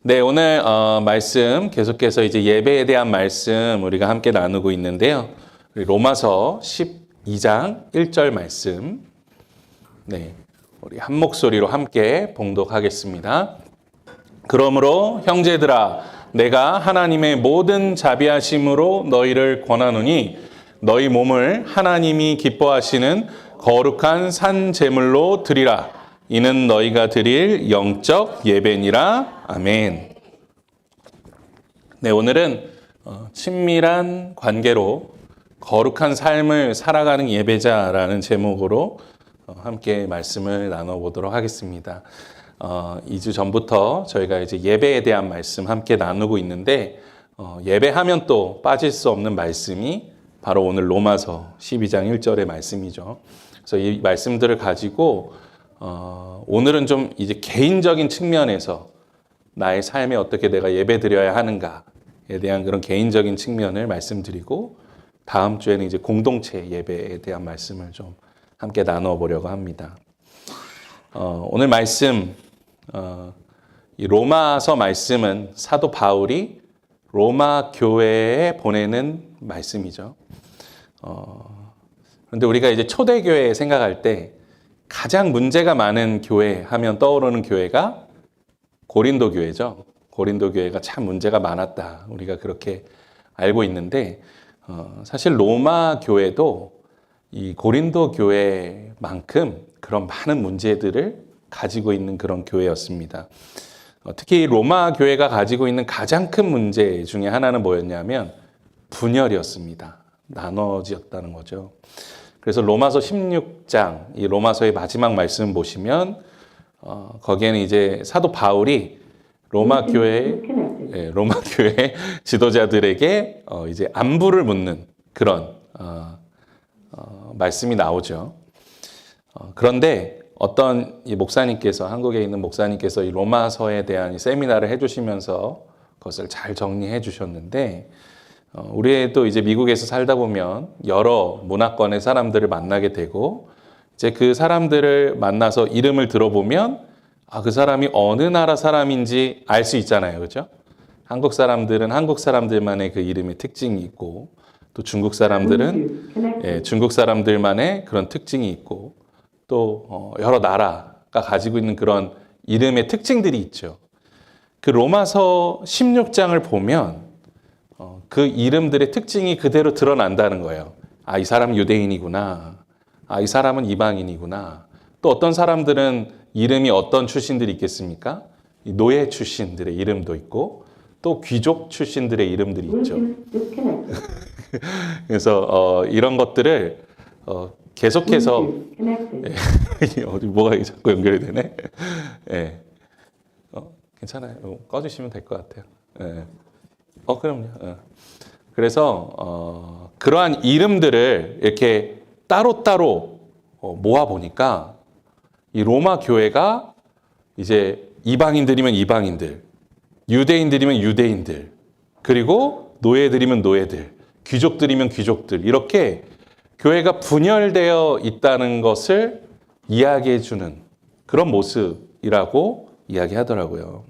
네, 오늘 말씀 계속해서 이제 예배에 대한 말씀 우리가 함께 나누고 있는데요. 우리 로마서 12장 1절 말씀. 네, 우리 한 목소리로 함께 봉독하겠습니다. 그러므로 형제들아, 내가 하나님의 모든 자비하심으로 너희를 권하노니 너희 몸을 하나님이 기뻐하시는 거룩한 산 제물로 드리라. 이는 너희가 드릴 영적 예배니라. 아멘. 네, 오늘은 친밀한 관계로 거룩한 삶을 살아가는 예배자라는 제목으로 함께 말씀을 나눠보도록 하겠습니다. 2주 전부터 저희가 이제 예배에 대한 말씀 함께 나누고 있는데 예배하면 또 빠질 수 없는 말씀이 바로 오늘 로마서 12장 1절의 말씀이죠. 그래서 이 말씀들을 가지고 오늘은 좀 이제 개인적인 측면에서 나의 삶에 어떻게 내가 예배 드려야 하는가에 대한 그런 개인적인 측면을 말씀드리고 다음 주에는 이제 공동체 예배에 대한 말씀을 좀 함께 나누어 보려고 합니다. 오늘 말씀, 이 로마서 말씀은 사도 바울이 로마 교회에 보내는 말씀이죠. 그런데 우리가 이제 초대교회 생각할 때 가장 문제가 많은 교회 하면 떠오르는 교회가 고린도 교회죠. 고린도 교회가 참 문제가 많았다. 우리가 그렇게 알고 있는데 사실 로마 교회도 이 고린도 교회만큼 그런 많은 문제들을 가지고 있는 그런 교회였습니다. 특히 로마 교회가 가지고 있는 가장 큰 문제 중에 하나는 뭐였냐면 분열이었습니다. 나눠졌다는 거죠. 그래서 로마서 16장, 이 로마서의 마지막 말씀 보시면 거기에는 이제 사도 바울이 로마 교회 지도자들에게 이제 안부를 묻는 그런 말씀이 나오죠. 그런데 어떤 이 목사님께서, 한국에 있는 목사님께서 이 로마서에 대한 이 세미나를 해주시면서 그것을 잘 정리해 주셨는데, 우리도 이제 미국에서 살다 보면 여러 문화권의 사람들을 만나게 되고, 이제 그 사람들을 만나서 이름을 들어보면, 그 사람이 어느 나라 사람인지 알 수 있잖아요. 그죠? 한국 사람들은 한국 사람들만의 그 이름의 특징이 있고, 또 중국 사람들은 중국 사람들만의 그런 특징이 있고, 또 여러 나라가 가지고 있는 그런 이름의 특징들이 있죠. 그 로마서 16장을 보면 그 이름들의 특징이 그대로 드러난다는 거예요. 이 사람은 유대인이구나. 이 사람은 이방인이구나. 또 어떤 사람들은 이름이 어떤 출신들이 있겠습니까? 노예 출신들의 이름도 있고 또 귀족 출신들의 이름들이 있죠. 그래서 이런 것들을 계속해서 뭐가 자꾸 연결이 되네. 네. 괜찮아요. 꺼주시면 될 것 같아요. 네. 그럼요. 그래서 그러한 이름들을 이렇게 따로따로 모아 보니까 이 로마 교회가 이제 이방인들이면 이방인들, 유대인들이면 유대인들, 그리고 노예들이면 노예들, 귀족들이면 귀족들, 이렇게 교회가 분열되어 있다는 것을 이야기해 주는 그런 모습이라고 이야기하더라고요.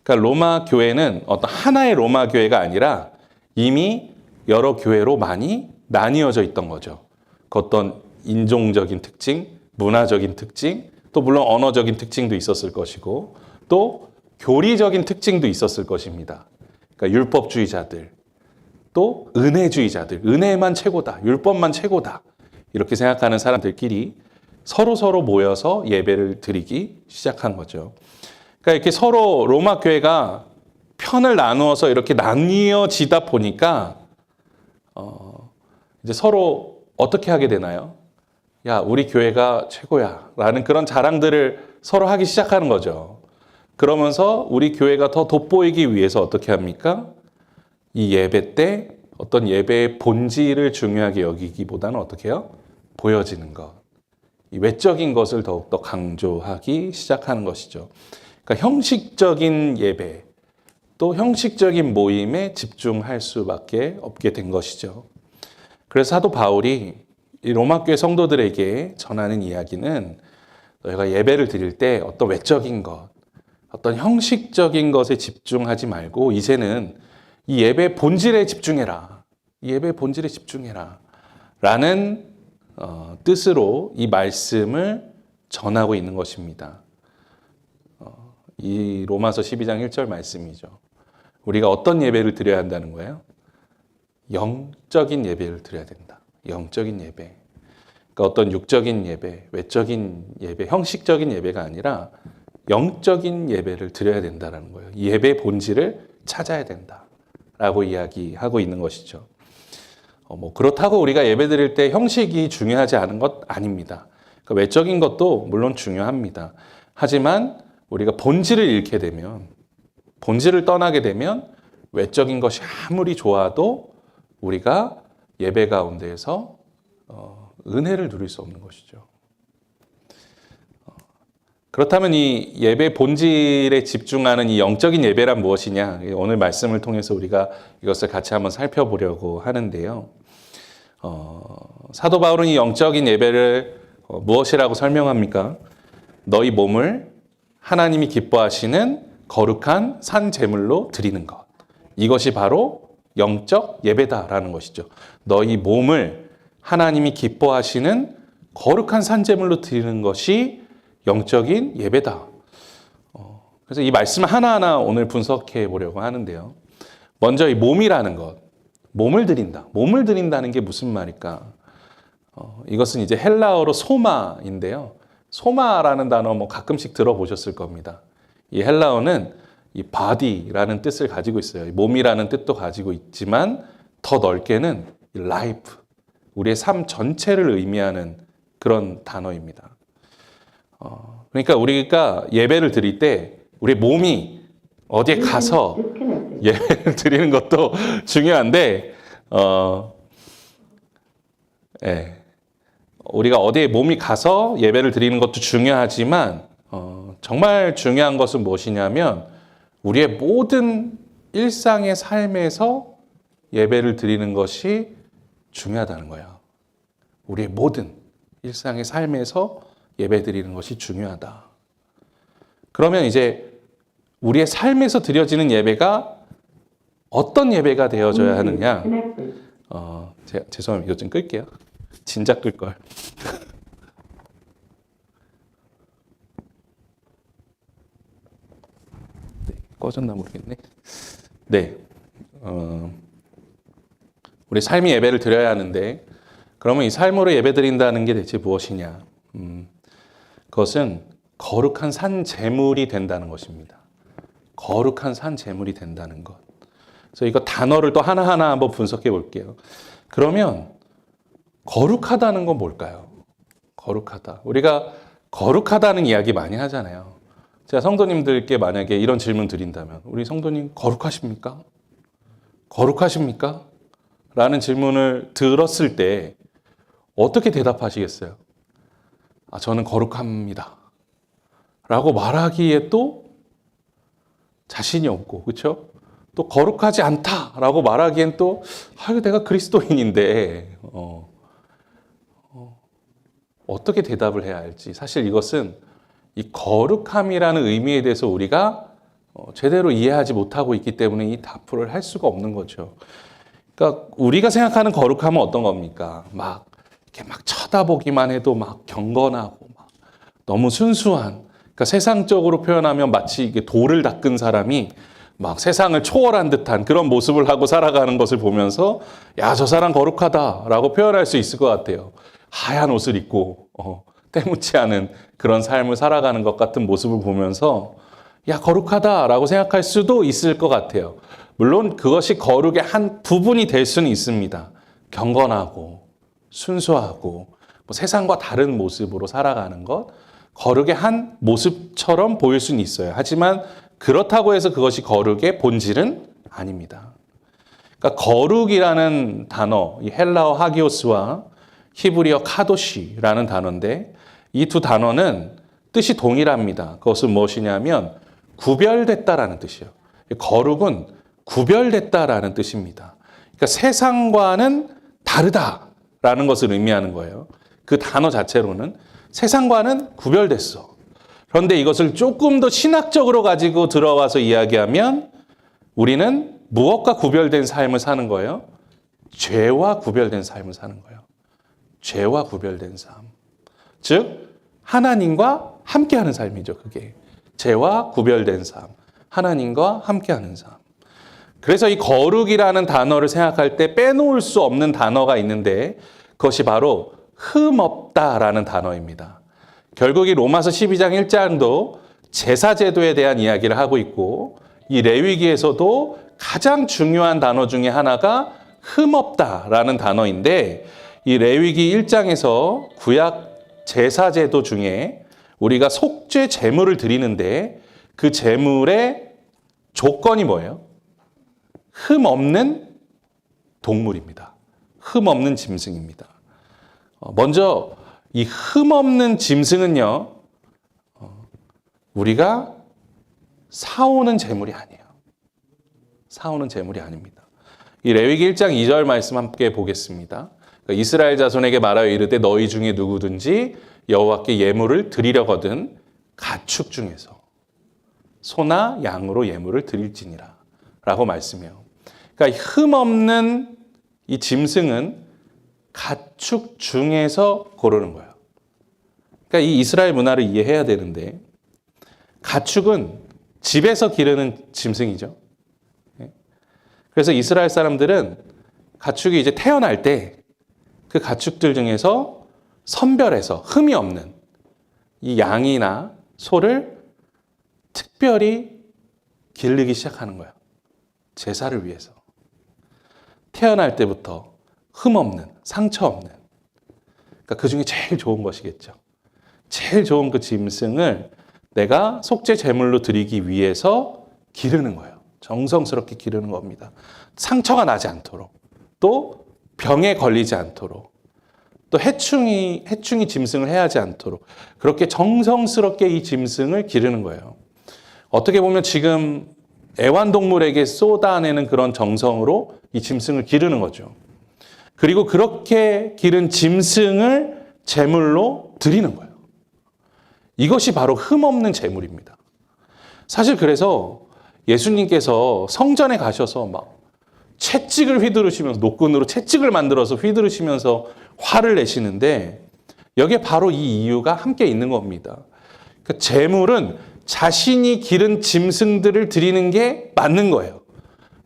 그러니까 로마 교회는 어떤 하나의 로마 교회가 아니라 이미 여러 교회로 많이 나뉘어져 있던 거죠. 그 어떤 인종적인 특징, 문화적인 특징, 또 물론 언어적인 특징도 있었을 것이고 또 교리적인 특징도 있었을 것입니다. 그러니까 율법주의자들, 또 은혜주의자들, 은혜만 최고다, 율법만 최고다 이렇게 생각하는 사람들끼리 서로 모여서 예배를 드리기 시작한 거죠. 그러니까 이렇게 서로 로마 교회가 편을 나누어서 이렇게 나뉘어지다 보니까 이제 서로 어떻게 하게 되나요? 야, 우리 교회가 최고야 라는 그런 자랑들을 서로 하기 시작하는 거죠. 그러면서 우리 교회가 더 돋보이기 위해서 어떻게 합니까? 이 예배 때 어떤 예배의 본질을 중요하게 여기기보다는 어떻게 해요? 보여지는 것. 이 외적인 것을 더욱더 강조하기 시작하는 것이죠. 그러니까 형식적인 예배, 또 형식적인 모임에 집중할 수밖에 없게 된 것이죠. 그래서 사도 바울이 이 로마교회 성도들에게 전하는 이야기는 너희가 예배를 드릴 때 어떤 외적인 것, 어떤 형식적인 것에 집중하지 말고 이제는 이 예배 본질에 집중해라. 이 예배 본질에 집중해라. 라는 뜻으로 이 말씀을 전하고 있는 것입니다. 이 로마서 12장 1절 말씀이죠. 우리가 어떤 예배를 드려야 한다는 거예요? 영적인 예배를 드려야 된다. 영적인 예배. 그러니까 어떤 육적인 예배, 외적인 예배, 형식적인 예배가 아니라 영적인 예배를 드려야 된다는 거예요. 예배 본질을 찾아야 된다라고 이야기하고 있는 것이죠. 그렇다고 우리가 예배 드릴 때 형식이 중요하지 않은 것 아닙니다. 그러니까 외적인 것도 물론 중요합니다. 하지만 우리가 본질을 잃게 되면, 본질을 떠나게 되면 외적인 것이 아무리 좋아도 우리가 예배 가운데에서 은혜를 누릴 수 없는 것이죠. 그렇다면 이 예배 본질에 집중하는 이 영적인 예배란 무엇이냐? 오늘 말씀을 통해서 우리가 이것을 같이 한번 살펴보려고 하는데요. 사도 바울은 이 영적인 예배를 무엇이라고 설명합니까? 너희 몸을 하나님이 기뻐하시는 거룩한 산 제물로 드리는 것. 이것이 바로 영적 예배다라는 것이죠. 너희 몸을 하나님이 기뻐하시는 거룩한 산 제물로 드리는 것이 영적인 예배다. 그래서 이 말씀을 하나하나 오늘 분석해 보려고 하는데요. 먼저 이 몸이라는 것, 몸을 드린다. 몸을 드린다는 게 무슨 말일까? 이것은 이제 헬라어로 소마인데요. 소마라는 단어 가끔씩 들어보셨을 겁니다. 이 헬라어는 이 body라는 뜻을 가지고 있어요. 몸이라는 뜻도 가지고 있지만 더 넓게는 life, 우리의 삶 전체를 의미하는 그런 단어입니다. 그러니까 우리가 예배를 드릴 때 우리 몸이 어디에 가서 예배를 드리는 것도 중요한데, 우리가 어디에 몸이 가서 예배를 드리는 것도 중요하지만, 정말 중요한 것은 무엇이냐면 우리의 모든 일상의 삶에서 예배를 드리는 것이 중요하다는 거예요. 우리의 모든 일상의 삶에서 예배 드리는 것이 중요하다. 그러면 이제 우리의 삶에서 드려지는 예배가 어떤 예배가 되어져야 하느냐? 죄송합니다. 이거 좀 끌게요. 진작 끌 걸. 네, 꺼졌나 모르겠네. 네, 우리 삶이 예배를 드려야 하는데, 그러면 이 삶으로 예배 드린다는 게 대체 무엇이냐? 그것은 거룩한 산 제물이 된다는 것입니다. 거룩한 산 제물이 된다는 것. 그래서 이거 단어를 또 하나하나 한번 분석해 볼게요. 그러면 거룩하다는 건 뭘까요? 거룩하다. 우리가 거룩하다는 이야기 많이 하잖아요. 제가 성도님들께 만약에 이런 질문 드린다면, 우리 성도님 거룩하십니까? 거룩하십니까? 라는 질문을 들었을 때 어떻게 대답하시겠어요? 저는 거룩합니다. 라고 말하기에 또 자신이 없고, 그렇죠? 또 거룩하지 않다라고 말하기엔 또 내가 그리스도인인데 어떻게 대답을 해야 할지, 사실 이것은 이 거룩함이라는 의미에 대해서 우리가 제대로 이해하지 못하고 있기 때문에 이 답을 할 수가 없는 거죠. 그러니까 우리가 생각하는 거룩함은 어떤 겁니까? 이렇게 쳐다보기만 해도 경건하고 너무 순수한, 그러니까 세상적으로 표현하면 마치 이게 돌을 닦은 사람이 세상을 초월한 듯한 그런 모습을 하고 살아가는 것을 보면서 저 사람 거룩하다라고 표현할 수 있을 것 같아요. 하얀 옷을 입고 때묻지 않은 그런 삶을 살아가는 것 같은 모습을 보면서 거룩하다라고 생각할 수도 있을 것 같아요. 물론 그것이 거룩의 한 부분이 될 수는 있습니다. 경건하고 순수하고 세상과 다른 모습으로 살아가는 것, 거룩의 한 모습처럼 보일 수는 있어요. 하지만 그렇다고 해서 그것이 거룩의 본질은 아닙니다. 그러니까 거룩이라는 단어, 이 헬라어 하기오스와 히브리어 카도시라는 단어인데, 이 두 단어는 뜻이 동일합니다. 그것은 무엇이냐면 구별됐다라는 뜻이에요. 거룩은 구별됐다라는 뜻입니다. 그러니까 세상과는 다르다라는 것을 의미하는 거예요. 그 단어 자체로는 세상과는 구별됐어. 그런데 이것을 조금 더 신학적으로 가지고 들어와서 이야기하면 우리는 무엇과 구별된 삶을 사는 거예요? 죄와 구별된 삶을 사는 거예요. 죄와 구별된 삶. 즉 하나님과 함께하는 삶이죠. 그게 죄와 구별된 삶. 하나님과 함께하는 삶. 그래서 이 거룩이라는 단어를 생각할 때 빼놓을 수 없는 단어가 있는데 그것이 바로 흠없다라는 단어입니다. 결국 이 로마서 12장 1장도 제사제도에 대한 이야기를 하고 있고 이 레위기에서도 가장 중요한 단어 중에 하나가 흠없다라는 단어인데 이 레위기 1장에서 구약 제사제도 중에 우리가 속죄 제물을 드리는데 그 제물의 조건이 뭐예요? 흠없는 동물입니다. 흠없는 짐승입니다. 먼저 이 흠없는 짐승은요, 우리가 사오는 제물이 아니에요. 사오는 제물이 아닙니다. 이 레위기 1장 2절 말씀 함께 보겠습니다. 이스라엘 자손에게 말하여 이르되 너희 중에 누구든지 여호와께 예물을 드리려거든 가축 중에서 소나 양으로 예물을 드릴지니라 라고 말씀해요. 그러니까 흠없는 이 짐승은 가축 중에서 고르는 거예요. 그러니까 이 이스라엘 문화를 이해해야 되는데 가축은 집에서 기르는 짐승이죠. 그래서 이스라엘 사람들은 가축이 이제 태어날 때 그 가축들 중에서 선별해서 흠이 없는 이 양이나 소를 특별히 기르기 시작하는 거예요. 제사를 위해서. 태어날 때부터 흠 없는, 상처 없는. 그러니까 그 중에 제일 좋은 것이겠죠. 제일 좋은 그 짐승을 내가 속죄 제물로 드리기 위해서 기르는 거예요. 정성스럽게 기르는 겁니다. 상처가 나지 않도록, 또 병에 걸리지 않도록, 또 해충이 짐승을 해하지 않도록 그렇게 정성스럽게 이 짐승을 기르는 거예요. 어떻게 보면 지금 애완동물에게 쏟아내는 그런 정성으로 이 짐승을 기르는 거죠. 그리고 그렇게 기른 짐승을 제물로 드리는 거예요. 이것이 바로 흠없는 제물입니다. 사실 그래서 예수님께서 성전에 가셔서 막 채찍을 휘두르시면서 노끈으로 채찍을 만들어서 휘두르시면서 화를 내시는데 여기에 바로 이 이유가 함께 있는 겁니다. 그러니까 제물은 자신이 기른 짐승들을 드리는 게 맞는 거예요.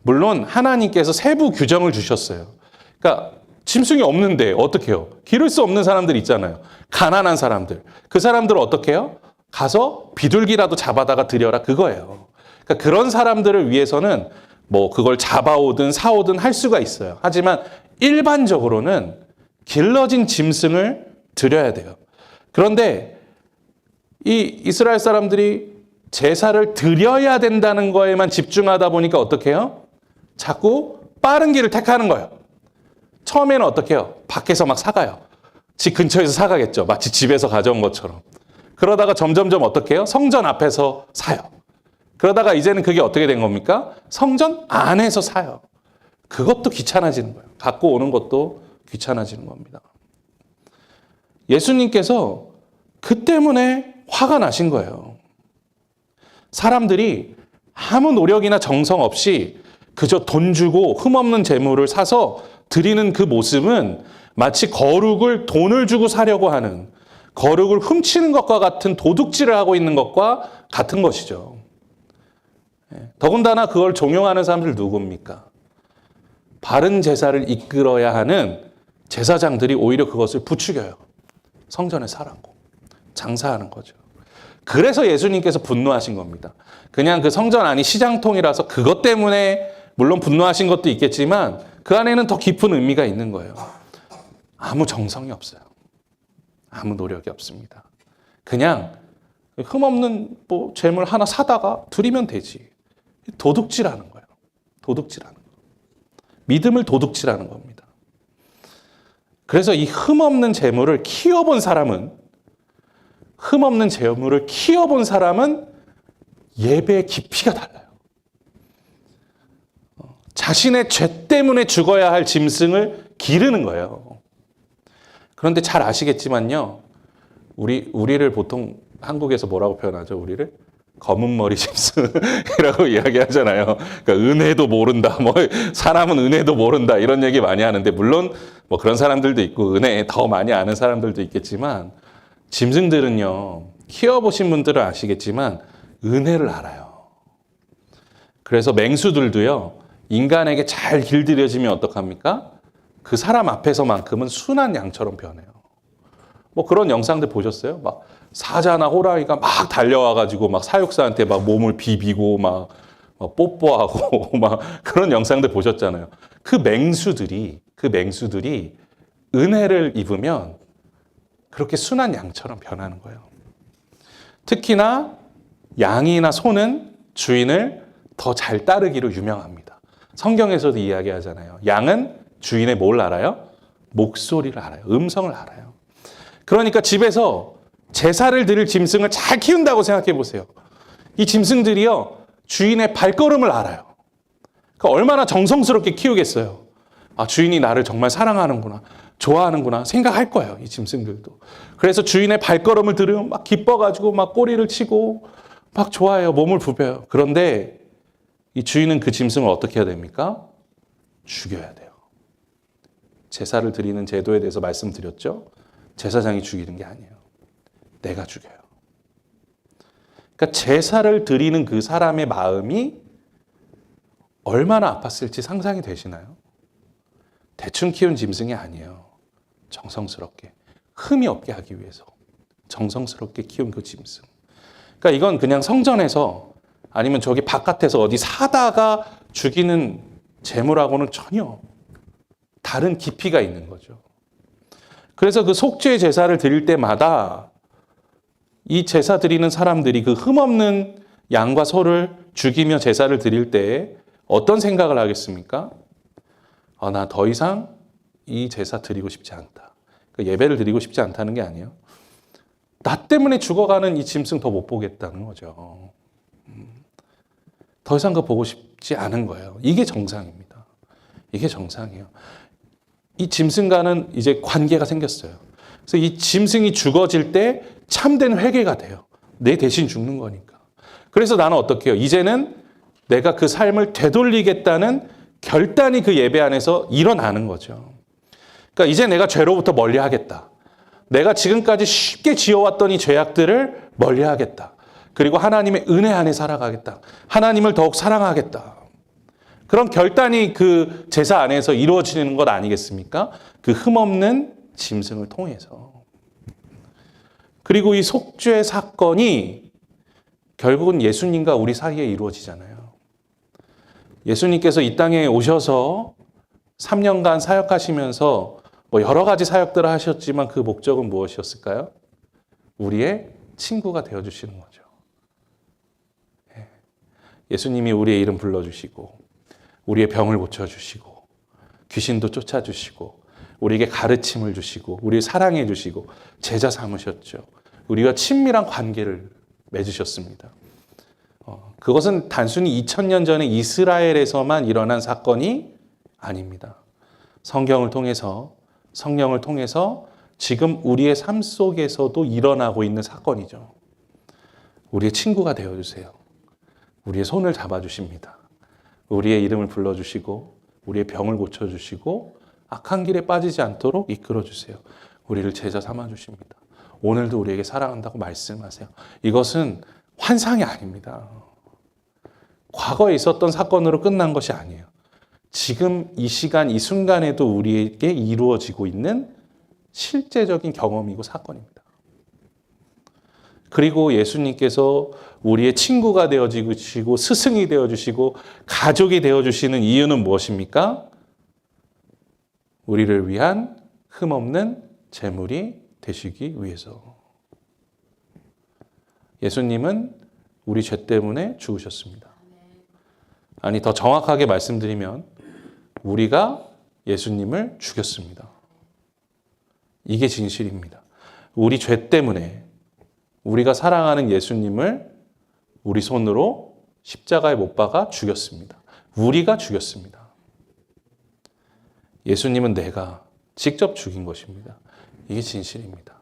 물론 하나님께서 세부 규정을 주셨어요. 그러니까 짐승이 없는데 어떻게 해요? 기를 수 없는 사람들 있잖아요. 가난한 사람들. 그 사람들은 어떻게 해요? 가서 비둘기라도 잡아다가 드려라 그거예요. 그러니까 그런 사람들을 위해서는 뭐 그걸 잡아오든 사오든 할 수가 있어요. 하지만 일반적으로는 길러진 짐승을 드려야 돼요. 그런데 이 이스라엘 사람들이 제사를 드려야 된다는 거에만 집중하다 보니까 어떻게 해요? 자꾸 빠른 길을 택하는 거예요. 처음에는 어떻게 해요? 밖에서 막 사가요. 집 근처에서 사가겠죠. 마치 집에서 가져온 것처럼. 그러다가 점점점 어떻게 해요? 성전 앞에서 사요. 그러다가 이제는 그게 어떻게 된 겁니까? 성전 안에서 사요. 그것도 귀찮아지는 거예요. 갖고 오는 것도 귀찮아지는 겁니다. 예수님께서 그 때문에 화가 나신 거예요. 사람들이 아무 노력이나 정성 없이 그저 돈 주고 흠없는 재물을 사서 드리는 그 모습은 마치 거룩을 돈을 주고 사려고 하는, 거룩을 훔치는 것과 같은 도둑질을 하고 있는 것과 같은 것이죠. 더군다나 그걸 종용하는 사람들 누굽니까? 바른 제사를 이끌어야 하는 제사장들이 오히려 그것을 부추겨요. 성전에 사라고. 장사하는 거죠. 그래서 예수님께서 분노하신 겁니다. 그냥 그 성전 안이 시장통이라서 그것 때문에 물론 분노하신 것도 있겠지만 그 안에는 더 깊은 의미가 있는 거예요. 아무 정성이 없어요. 아무 노력이 없습니다. 그냥 흠없는 뭐 재물 하나 사다가 드리면 되지. 도둑질하는 거예요. 도둑질하는 거. 믿음을 도둑질하는 겁니다. 그래서 이 흠없는 재물을 키워본 사람은 예배의 깊이가 달라요. 자신의 죄 때문에 죽어야 할 짐승을 기르는 거예요. 그런데 잘 아시겠지만요. 우리를 보통 한국에서 뭐라고 표현하죠, 우리를? 검은 머리 짐승이라고 이야기하잖아요. 그러니까 은혜도 모른다. 뭐 사람은 은혜도 모른다. 이런 얘기 많이 하는데 물론 뭐 그런 사람들도 있고 은혜 더 많이 아는 사람들도 있겠지만 짐승들은요. 키워보신 분들은 아시겠지만 은혜를 알아요. 그래서 맹수들도요. 인간에게 잘 길들여지면 어떡합니까? 그 사람 앞에서만큼은 순한 양처럼 변해요. 뭐 그런 영상들 보셨어요? 막 사자나 호랑이가 막 달려와가지고 막 사육사한테 막 몸을 비비고 막 뽀뽀하고 막 그런 영상들 보셨잖아요. 그 맹수들이 은혜를 입으면 그렇게 순한 양처럼 변하는 거예요. 특히나 양이나 소는 주인을 더 잘 따르기로 유명합니다. 성경에서도 이야기하잖아요. 양은 주인의 뭘 알아요? 목소리를 알아요. 음성을 알아요. 그러니까 집에서 제사를 드릴 짐승을 잘 키운다고 생각해 보세요. 이 짐승들이요, 주인의 발걸음을 알아요. 그러니까 얼마나 정성스럽게 키우겠어요. 아, 주인이 나를 정말 사랑하는구나, 좋아하는구나 생각할 거예요, 이 짐승들도. 그래서 주인의 발걸음을 들으면 막 기뻐가지고 막 꼬리를 치고 막 좋아해요, 몸을 부벼요. 그런데 이 주인은 그 짐승을 어떻게 해야 됩니까? 죽여야 돼요. 제사를 드리는 제도에 대해서 말씀드렸죠? 제사장이 죽이는 게 아니에요. 내가 죽여요. 그러니까 제사를 드리는 그 사람의 마음이 얼마나 아팠을지 상상이 되시나요? 대충 키운 짐승이 아니에요. 정성스럽게. 흠이 없게 하기 위해서. 정성스럽게 키운 그 짐승. 그러니까 이건 그냥 성전에서 아니면 저기 바깥에서 어디 사다가 죽이는 제물하고는 전혀 다른 깊이가 있는 거죠. 그래서 그 속죄 제사를 드릴 때마다 이 제사 드리는 사람들이 그 흠없는 양과 소를 죽이며 제사를 드릴 때 어떤 생각을 하겠습니까? 나 더 이상 이 제사 드리고 싶지 않다. 그러니까 예배를 드리고 싶지 않다는 게 아니에요. 나 때문에 죽어가는 이 짐승 더 못 보겠다는 거죠. 더 이상 그거 보고 싶지 않은 거예요. 이게 정상입니다. 이게 정상이에요. 이 짐승과는 이제 관계가 생겼어요. 그래서 이 짐승이 죽어질 때 참된 회개가 돼요. 내 대신 죽는 거니까. 그래서 나는 어떻게 해요? 이제는 내가 그 삶을 되돌리겠다는 결단이 그 예배 안에서 일어나는 거죠. 그러니까 이제 내가 죄로부터 멀리하겠다. 내가 지금까지 쉽게 지어왔던 이 죄악들을 멀리하겠다. 그리고 하나님의 은혜 안에 살아가겠다. 하나님을 더욱 사랑하겠다. 그런 결단이 그 제사 안에서 이루어지는 것 아니겠습니까? 그 흠없는 짐승을 통해서. 그리고 이 속죄 사건이 결국은 예수님과 우리 사이에 이루어지잖아요. 예수님께서 이 땅에 오셔서 3년간 사역하시면서 뭐 여러 가지 사역들을 하셨지만 그 목적은 무엇이었을까요? 우리의 친구가 되어주시는 거죠. 예수님이 우리의 이름 불러주시고 우리의 병을 고쳐주시고 귀신도 쫓아주시고 우리에게 가르침을 주시고 우리를 사랑해 주시고 제자 삼으셨죠. 우리와 친밀한 관계를 맺으셨습니다. 그것은 단순히 2000년 전에 이스라엘에서만 일어난 사건이 아닙니다. 성경을 통해서 성령을 통해서 지금 우리의 삶 속에서도 일어나고 있는 사건이죠. 우리의 친구가 되어주세요. 우리의 손을 잡아주십니다. 우리의 이름을 불러주시고 우리의 병을 고쳐주시고 악한 길에 빠지지 않도록 이끌어주세요. 우리를 제자 삼아주십니다. 오늘도 우리에게 사랑한다고 말씀하세요. 이것은 환상이 아닙니다. 과거에 있었던 사건으로 끝난 것이 아니에요. 지금 이 시간 이 순간에도 우리에게 이루어지고 있는 실제적인 경험이고 사건입니다. 그리고 예수님께서 우리의 친구가 되어주시고 스승이 되어주시고 가족이 되어주시는 이유는 무엇입니까? 우리를 위한 흠없는 제물이 되시기 위해서. 예수님은 우리 죄 때문에 죽으셨습니다. 아니, 더 정확하게 말씀드리면 우리가 예수님을 죽였습니다. 이게 진실입니다. 우리 죄 때문에 우리가 사랑하는 예수님을 우리 손으로 십자가에 못 박아 죽였습니다. 우리가 죽였습니다. 예수님은 내가 직접 죽인 것입니다. 이게 진실입니다.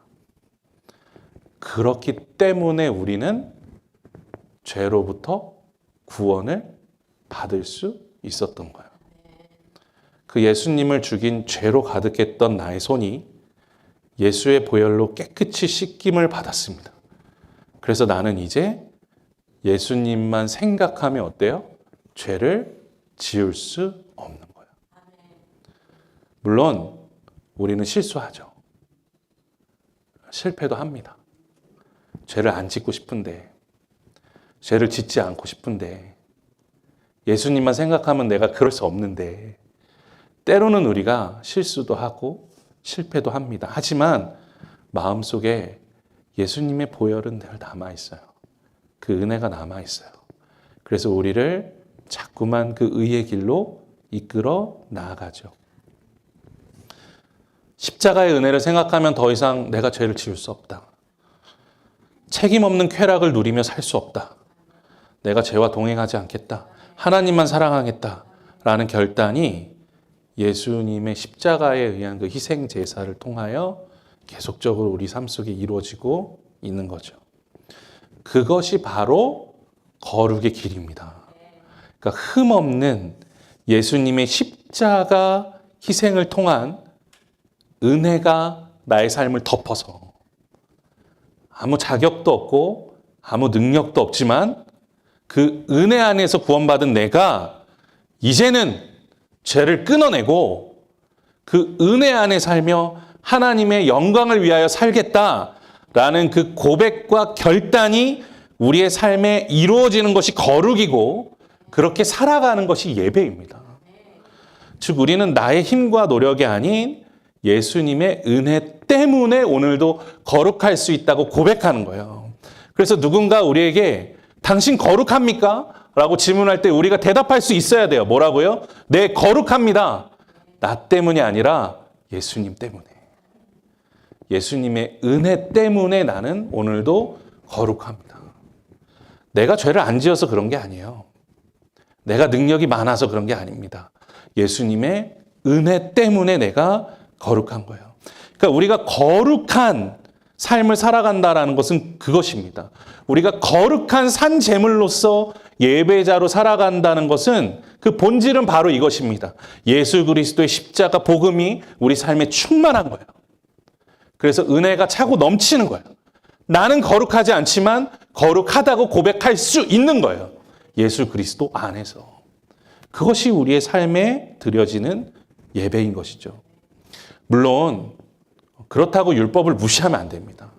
그렇기 때문에 우리는 죄로부터 구원을 받을 수 있었던 거예요. 그 예수님을 죽인 죄로 가득했던 나의 손이 예수의 보혈로 깨끗이 씻김을 받았습니다. 그래서 나는 이제 예수님만 생각하면 어때요? 죄를 지을 수 없는 거예요. 물론 우리는 실수하죠. 실패도 합니다. 죄를 안 짓고 싶은데, 죄를 짓지 않고 싶은데, 예수님만 생각하면 내가 그럴 수 없는데, 때로는 우리가 실수도 하고 실패도 합니다. 하지만 마음속에 예수님의 보혈은 늘 남아있어요. 그 은혜가 남아있어요. 그래서 우리를 자꾸만 그 의의 길로 이끌어 나아가죠. 십자가의 은혜를 생각하면 더 이상 내가 죄를 지을 수 없다. 책임 없는 쾌락을 누리며 살 수 없다. 내가 죄와 동행하지 않겠다. 하나님만 사랑하겠다. 라는 결단이 예수님의 십자가에 의한 그 희생 제사를 통하여 계속적으로 우리 삶 속에 이루어지고 있는 거죠. 그것이 바로 거룩의 길입니다. 그러니까 흠없는 예수님의 십자가 희생을 통한 은혜가 나의 삶을 덮어서 아무 자격도 없고 아무 능력도 없지만 그 은혜 안에서 구원받은 내가 이제는 죄를 끊어내고 그 은혜 안에 살며 하나님의 영광을 위하여 살겠다라는 그 고백과 결단이 우리의 삶에 이루어지는 것이 거룩이고 그렇게 살아가는 것이 예배입니다. 즉 우리는 나의 힘과 노력이 아닌 예수님의 은혜 때문에 오늘도 거룩할 수 있다고 고백하는 거예요. 그래서 누군가 우리에게 당신 거룩합니까? 라고 질문할 때 우리가 대답할 수 있어야 돼요. 뭐라고요? 네, 거룩합니다. 나 때문이 아니라 예수님 때문에. 예수님의 은혜 때문에 나는 오늘도 거룩합니다. 내가 죄를 안 지어서 그런 게 아니에요. 내가 능력이 많아서 그런 게 아닙니다. 예수님의 은혜 때문에 내가 거룩한 거예요. 그러니까 우리가 거룩한 삶을 살아간다라는 것은 그것입니다. 우리가 거룩한 산 제물로서 예배자로 살아간다는 것은 그 본질은 바로 이것입니다. 예수 그리스도의 십자가 복음이 우리 삶에 충만한 거예요. 그래서 은혜가 차고 넘치는 거예요. 나는 거룩하지 않지만 거룩하다고 고백할 수 있는 거예요. 예수 그리스도 안에서. 그것이 우리의 삶에 드려지는 예배인 것이죠. 물론 그렇다고 율법을 무시하면 안 됩니다.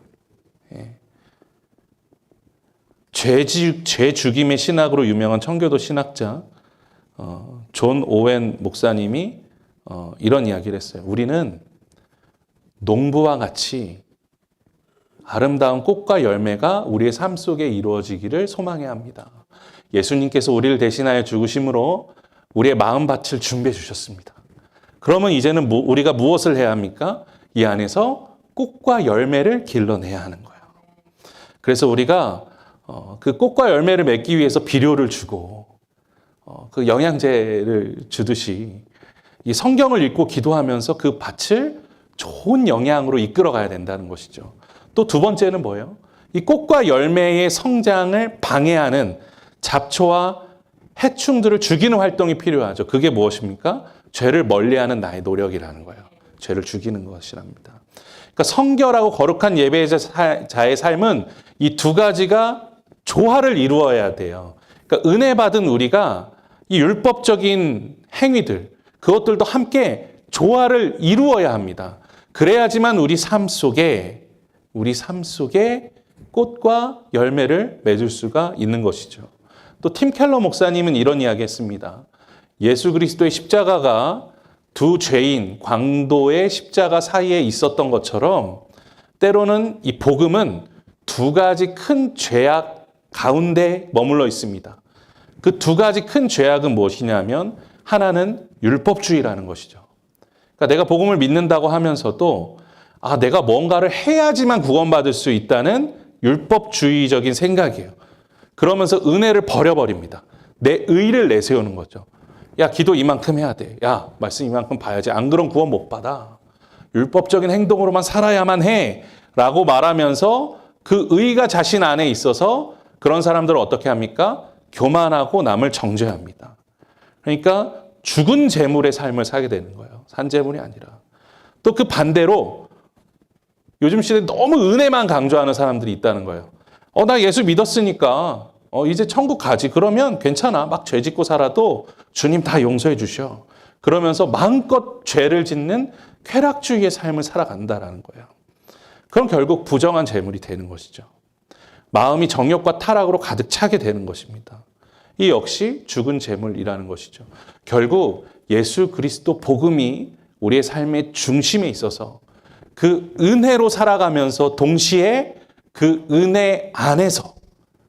예. 죄 죽임의 신학으로 유명한 청교도 신학자 존 오웬 목사님이 이런 이야기를 했어요. 우리는 농부와 같이 아름다운 꽃과 열매가 우리의 삶 속에 이루어지기를 소망해야 합니다. 예수님께서 우리를 대신하여 죽으심으로 우리의 마음밭을 준비해 주셨습니다. 그러면 이제는 우리가 무엇을 해야 합니까? 이 안에서 꽃과 열매를 길러내야 하는 거예요. 그래서 우리가 그 꽃과 열매를 맺기 위해서 비료를 주고 그 영양제를 주듯이 이 성경을 읽고 기도하면서 그 밭을 좋은 영양으로 이끌어 가야 된다는 것이죠. 또 두 번째는 뭐예요? 이 꽃과 열매의 성장을 방해하는 잡초와 해충들을 죽이는 활동이 필요하죠. 그게 무엇입니까? 죄를 멀리하는 나의 노력이라는 거예요. 죄를 죽이는 것이랍니다. 그러니까 성결하고 거룩한 예배자의 삶은 이 두 가지가 조화를 이루어야 돼요. 그러니까 은혜 받은 우리가 이 율법적인 행위들, 그것들도 함께 조화를 이루어야 합니다. 그래야지만 우리 삶 속에 꽃과 열매를 맺을 수가 있는 것이죠. 또 팀 켈러 목사님은 이런 이야기 했습니다. 예수 그리스도의 십자가가 두 죄인 광도의 십자가 사이에 있었던 것처럼 때로는 이 복음은 두 가지 큰 죄악 가운데 머물러 있습니다. 그 두 가지 큰 죄악은 무엇이냐면 하나는 율법주의라는 것이죠. 그러니까 내가 복음을 믿는다고 하면서도 내가 뭔가를 해야지만 구원받을 수 있다는 율법주의적인 생각이에요. 그러면서 은혜를 버려버립니다. 내 의를 내세우는 거죠. 야, 기도 이만큼 해야 돼. 야, 말씀 이만큼 봐야지. 안 그럼 구원 못 받아. 율법적인 행동으로만 살아야만 해. 라고 말하면서 그 의가 자신 안에 있어서 그런 사람들을 어떻게 합니까? 교만하고 남을 정죄합니다. 그러니까 죽은 재물의 삶을 살게 되는 거예요. 산 재물이 아니라. 또 그 반대로 요즘 시대에 너무 은혜만 강조하는 사람들이 있다는 거예요. 나 예수 믿었으니까 이제 천국 가지. 그러면 괜찮아. 막 죄 짓고 살아도 주님 다 용서해 주셔. 그러면서 마음껏 죄를 짓는 쾌락주의의 삶을 살아간다라는 거예요. 그럼 결국 부정한 재물이 되는 것이죠. 마음이 정욕과 타락으로 가득 차게 되는 것입니다. 이 역시 죽은 재물이라는 것이죠. 결국 예수 그리스도 복음이 우리의 삶의 중심에 있어서 그 은혜로 살아가면서 동시에 그 은혜 안에서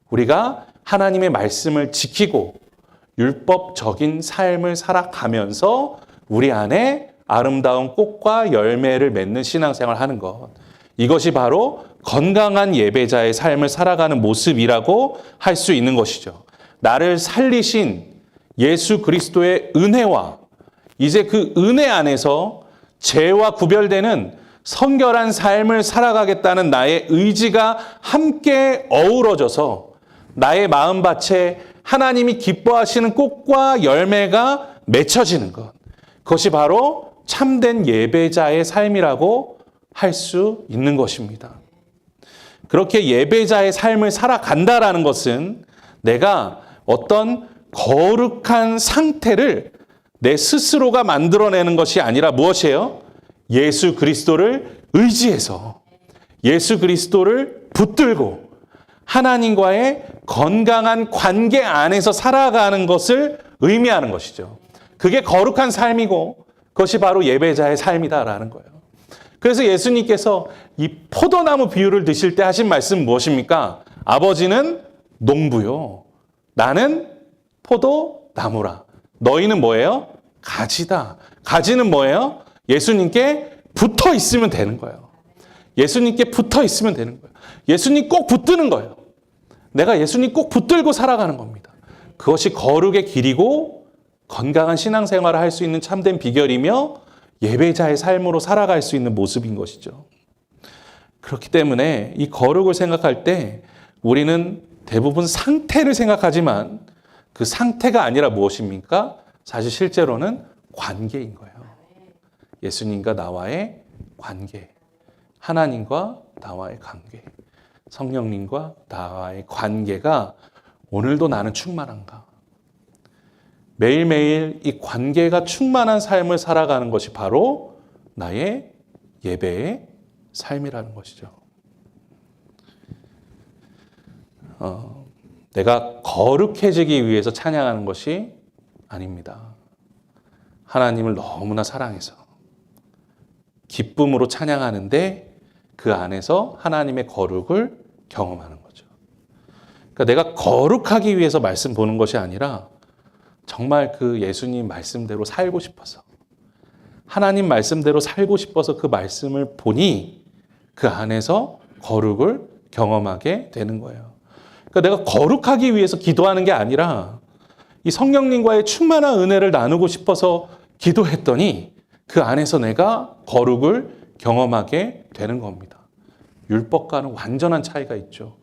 우리가 하나님의 말씀을 지키고 율법적인 삶을 살아가면서 우리 안에 아름다운 꽃과 열매를 맺는 신앙생활을 하는 것. 이것이 바로 건강한 예배자의 삶을 살아가는 모습이라고 할 수 있는 것이죠. 나를 살리신 예수 그리스도의 은혜와 이제 그 은혜 안에서 죄와 구별되는 성결한 삶을 살아가겠다는 나의 의지가 함께 어우러져서 나의 마음밭에 하나님이 기뻐하시는 꽃과 열매가 맺혀지는 것. 그것이 바로 참된 예배자의 삶이라고 할 수 있는 것입니다. 그렇게 예배자의 삶을 살아간다라는 것은 내가 어떤 거룩한 상태를 내 스스로가 만들어내는 것이 아니라 무엇이에요? 예수 그리스도를 의지해서 예수 그리스도를 붙들고 하나님과의 건강한 관계 안에서 살아가는 것을 의미하는 것이죠. 그게 거룩한 삶이고 그것이 바로 예배자의 삶이다라는 거예요. 그래서 예수님께서 이 포도나무 비유를 드실 때 하신 말씀 무엇입니까? 아버지는 농부요. 나는 포도나무라. 너희는 뭐예요? 가지다. 가지는 뭐예요? 예수님께 붙어 있으면 되는 거예요. 예수님께 붙어 있으면 되는 거예요. 예수님 꼭 붙드는 거예요. 내가 예수님 꼭 붙들고 살아가는 겁니다. 그것이 거룩의 길이고 건강한 신앙생활을 할 수 있는 참된 비결이며 예배자의 삶으로 살아갈 수 있는 모습인 것이죠. 그렇기 때문에 이 거룩을 생각할 때 우리는 대부분 상태를 생각하지만 그 상태가 아니라 무엇입니까? 사실 실제로는 관계인 거예요. 예수님과 나와의 관계, 하나님과 나와의 관계, 성령님과 나와의 관계가 오늘도 나는 충만한가? 매일매일 이 관계가 충만한 삶을 살아가는 것이 바로 나의 예배의 삶이라는 것이죠. 내가 거룩해지기 위해서 찬양하는 것이 아닙니다. 하나님을 너무나 사랑해서 기쁨으로 찬양하는데 그 안에서 하나님의 거룩을 경험하는 거죠. 그러니까 내가 거룩하기 위해서 말씀 보는 것이 아니라 정말 그 예수님 말씀대로 살고 싶어서 하나님 말씀대로 살고 싶어서 그 말씀을 보니 그 안에서 거룩을 경험하게 되는 거예요. 그러니까 내가 거룩하기 위해서 기도하는 게 아니라 이 성령님과의 충만한 은혜를 나누고 싶어서 기도했더니 그 안에서 내가 거룩을 경험하게 되는 겁니다. 율법과는 완전한 차이가 있죠.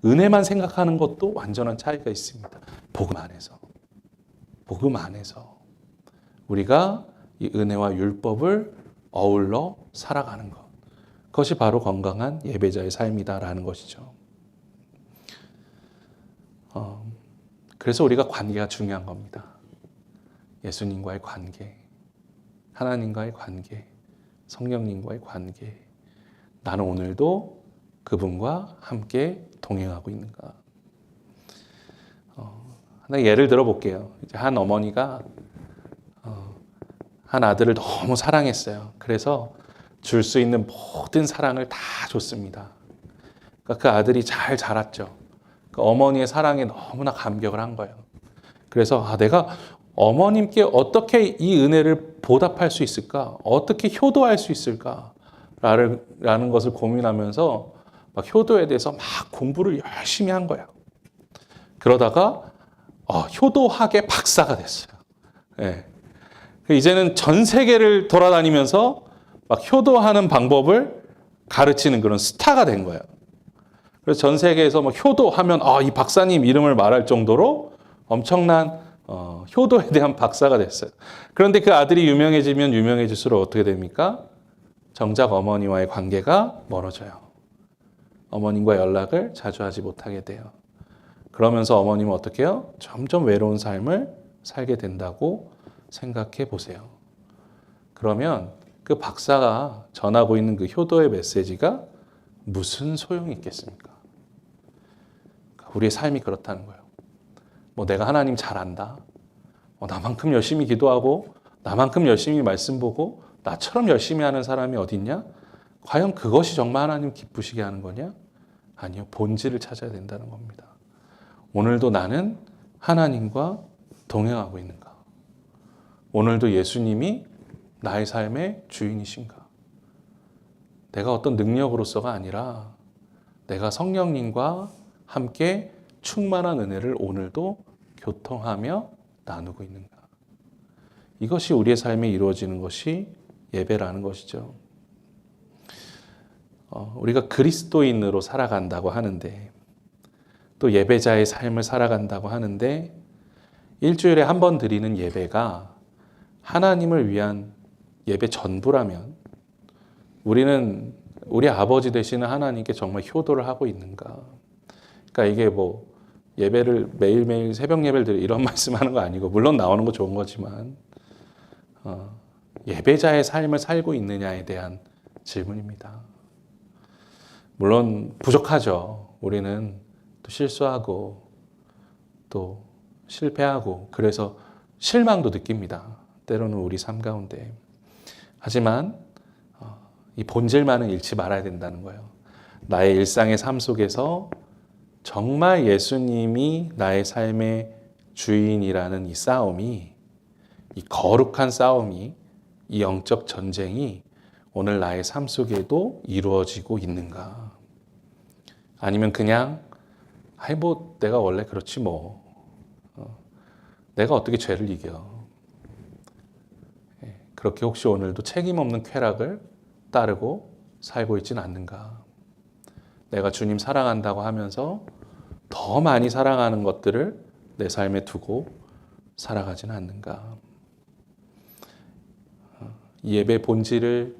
은혜만 생각하는 것도 완전한 차이가 있습니다. 복음 안에서. 복음 안에서 우리가 이 은혜와 율법을 어울러 살아가는 것. 그것이 바로 건강한 예배자의 삶이다라는 것이죠. 그래서 우리가 관계가 중요한 겁니다. 예수님과의 관계, 하나님과의 관계, 성령님과의 관계. 나는 오늘도 그분과 함께 동행하고 있는가? 하나 예를 들어 볼게요. 이제 한 어머니가 한 아들을 너무 사랑했어요. 그래서 줄 수 있는 모든 사랑을 다 줬습니다. 그러니까 그 아들이 잘 자랐죠. 그 어머니의 사랑에 너무나 감격을 한 거예요. 그래서 내가 어머님께 어떻게 이 은혜를 보답할 수 있을까? 어떻게 효도할 수 있을까? 라는 것을 고민하면서 막 효도에 대해서 막 공부를 열심히 한 거예요. 그러다가 효도학의 박사가 됐어요. 네. 이제는 전 세계를 돌아다니면서 막 효도하는 방법을 가르치는 그런 스타가 된 거예요. 그래서 전 세계에서 뭐 효도하면 이 박사님 이름을 말할 정도로 엄청난 효도에 대한 박사가 됐어요. 그런데 그 아들이 유명해지면 유명해질수록 어떻게 됩니까? 정작 어머니와의 관계가 멀어져요. 어머님과 연락을 자주 하지 못하게 돼요. 그러면서 어머님은 어떻게 해요? 점점 외로운 삶을 살게 된다고 생각해 보세요. 그러면 그 박사가 전하고 있는 그 효도의 메시지가 무슨 소용이 있겠습니까? 우리의 삶이 그렇다는 거예요. 뭐 내가 하나님 잘 안다. 나만큼 열심히 기도하고 나만큼 열심히 말씀 보고 나처럼 열심히 하는 사람이 어딨냐? 과연 그것이 정말 하나님 기쁘시게 하는 거냐? 아니요. 본질을 찾아야 된다는 겁니다. 오늘도 나는 하나님과 동행하고 있는가? 오늘도 예수님이 나의 삶의 주인이신가? 내가 어떤 능력으로서가 아니라 내가 성령님과 함께 충만한 은혜를 오늘도 교통하며 나누고 있는가? 이것이 우리의 삶에 이루어지는 것이 예배라는 것이죠. 우리가 그리스도인으로 살아간다고 하는데 또 예배자의 삶을 살아간다고 하는데 일주일에 한 번 드리는 예배가 하나님을 위한 예배 전부라면 우리는 우리 아버지 되시는 하나님께 정말 효도를 하고 있는가? 그러니까 이게 뭐 예배를 매일매일 새벽 예배를 드리 이런 말씀하는 거 아니고 물론 나오는 거 좋은 거지만 예배자의 삶을 살고 있느냐에 대한 질문입니다. 물론 부족하죠. 우리는 또 실수하고 또 실패하고 그래서 실망도 느낍니다. 때로는 우리 삶 가운데. 하지만 이 본질만은 잃지 말아야 된다는 거예요. 나의 일상의 삶 속에서 정말 예수님이 나의 삶의 주인이라는 이 싸움이, 이 거룩한 싸움이, 이 영적 전쟁이 오늘 나의 삶 속에도 이루어지고 있는가? 아니면 그냥 뭐 내가 원래 그렇지 뭐 내가 어떻게 죄를 이겨? 그렇게 혹시 오늘도 책임 없는 쾌락을 따르고 살고 있지는 않는가? 내가 주님 사랑한다고 하면서 더 많이 사랑하는 것들을 내 삶에 두고 살아가지는 않는가? 이 예배 본질을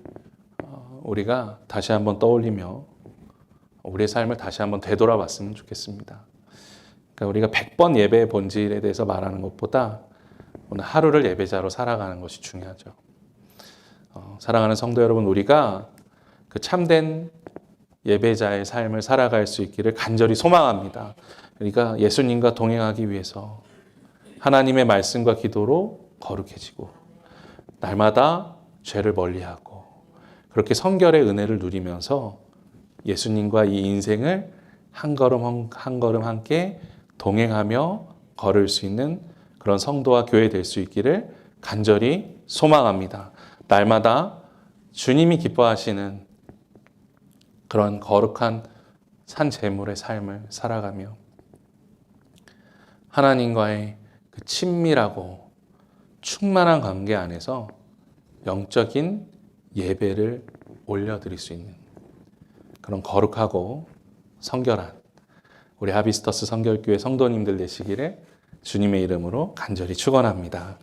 우리가 다시 한번 떠올리며 우리의 삶을 다시 한번 되돌아봤으면 좋겠습니다. 그러니까 우리가 100번 예배의 본질에 대해서 말하는 것보다 오늘 하루를 예배자로 살아가는 것이 중요하죠. 사랑하는 성도 여러분, 우리가 그 참된 예배자의 삶을 살아갈 수 있기를 간절히 소망합니다. 그러니까 예수님과 동행하기 위해서 하나님의 말씀과 기도로 거룩해지고 날마다 죄를 멀리하고 그렇게 성결의 은혜를 누리면서 예수님과 이 인생을 한 걸음 한 걸음 함께 동행하며 걸을 수 있는 그런 성도와 교회 될 수 있기를 간절히 소망합니다. 날마다 주님이 기뻐하시는 그런 거룩한 산 제물의 삶을 살아가며 하나님과의 그 친밀하고 충만한 관계 안에서 영적인 예배를 올려드릴 수 있는 그런 거룩하고 성결한 우리 하비스터스 성결교회 성도님들 되시기를 주님의 이름으로 간절히 축원합니다.